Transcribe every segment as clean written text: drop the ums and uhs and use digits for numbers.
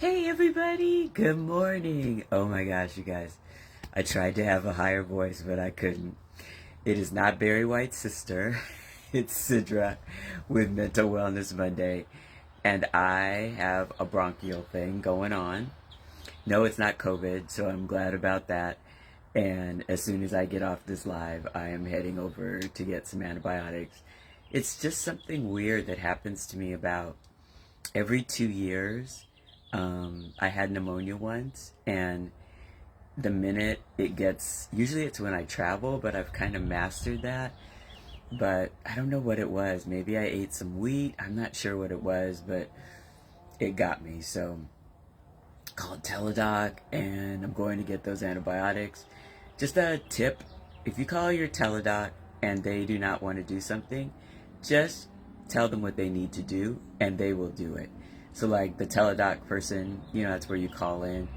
Hey everybody, good morning. Oh my gosh, you guys. I tried to have a higher voice, but I couldn't. It is not Barry White's sister. It's Sidra with Mental Wellness Monday. And I have a bronchial thing going on. No, it's not COVID, so I'm glad about that. And as soon as I get off this live, I am heading over to get some antibiotics. It's just something weird that happens to me about every 2 years. I had pneumonia once, and the minute it gets, usually it's when I travel, but I've kind of mastered that. But I don't know what it was. Maybe I ate some wheat. I'm not sure what it was, but it got me. So I called Teladoc, and I'm going to get those antibiotics. Just a tip, if you call your Teladoc and they do not want to do something, just tell them what they need to do, and they will do it. So like the Teladoc person, that's where you call in.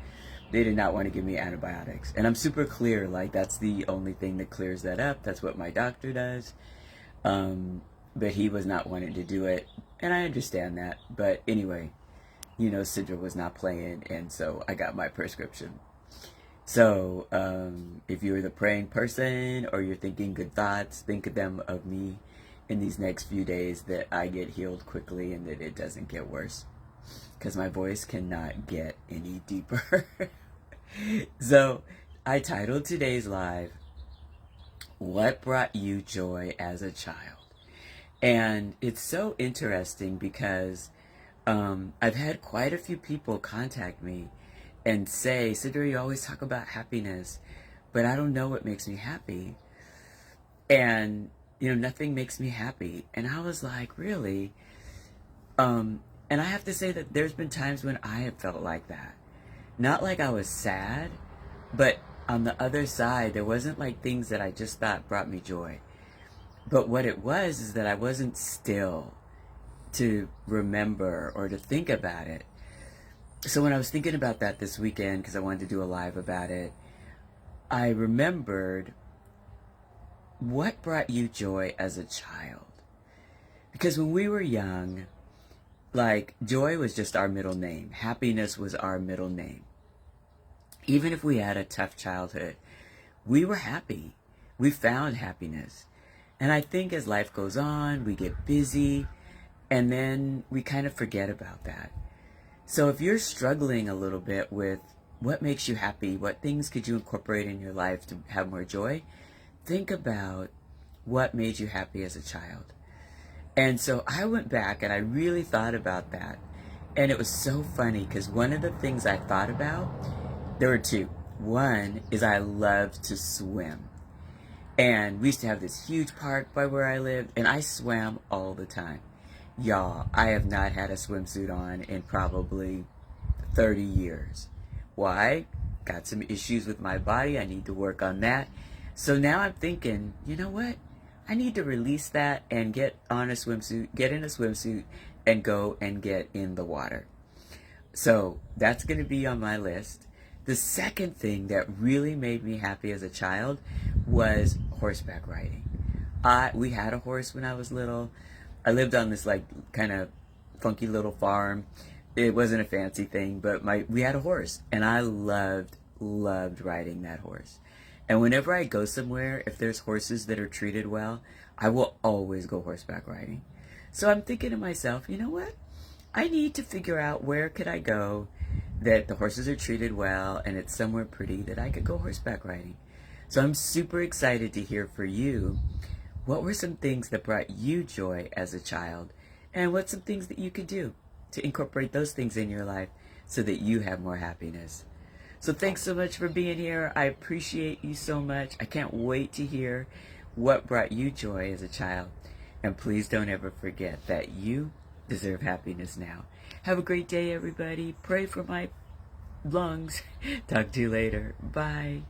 They did not want to give me antibiotics. And I'm super clear, like that's the only thing that clears that up. That's what my doctor does. But he was not wanting to do it. And I understand that. But anyway, Sidra was not playing. And so I got my prescription. So if you're the praying person or you're thinking good thoughts, think of them of me in these next few days, that I get healed quickly and that it doesn't get worse. Because my voice cannot get any deeper. So I titled today's live, What Brought You Joy as a Child? And it's so interesting because I've had quite a few people contact me and say, Sidra, you always talk about happiness, but I don't know what makes me happy. And, nothing makes me happy. And I was like, really? And I have to say that there's been times when I have felt like that. Not like I was sad, but on the other side, there wasn't like things that I just thought brought me joy. But what it was is that I wasn't still to remember or to think about it. So when I was thinking about that this weekend, because I wanted to do a live about it, I remembered what brought you joy as a child. Because when we were young, like, joy was just our middle name. Happiness was our middle name. Even if we had a tough childhood, we were happy. We found happiness. And I think as life goes on, we get busy, and then we kind of forget about that. So if you're struggling a little bit with what makes you happy, what things could you incorporate in your life to have more joy, think about what made you happy as a child. And so I went back and I really thought about that. And it was so funny because one of the things I thought about, there were two. One is I loved to swim. And we used to have this huge park by where I lived, and I swam all the time. Y'all, I have not had a swimsuit on in probably 30 years. Why? Got some issues with my body. I need to work on that. So now I'm thinking, you know what? I need to release that and get in a swimsuit and go and get in the water. So that's going to be on my list. The second thing that really made me happy as a child was horseback riding. We had a horse when I was little. I lived on this like kind of funky little farm. It wasn't a fancy thing, but we had a horse, and I loved riding that horse. And whenever I go somewhere, if there's horses that are treated well, I will always go horseback riding. So I'm thinking to myself, you know what? I need to figure out where could I go that the horses are treated well and it's somewhere pretty that I could go horseback riding. So I'm super excited to hear for you. What were some things that brought you joy as a child? And what's some things that you could do to incorporate those things in your life so that you have more happiness? So thanks so much for being here. I appreciate you so much. I can't wait to hear what brought you joy as a child. And please don't ever forget that you deserve happiness now. Have a great day, everybody. Pray for my lungs. Talk to you later. Bye.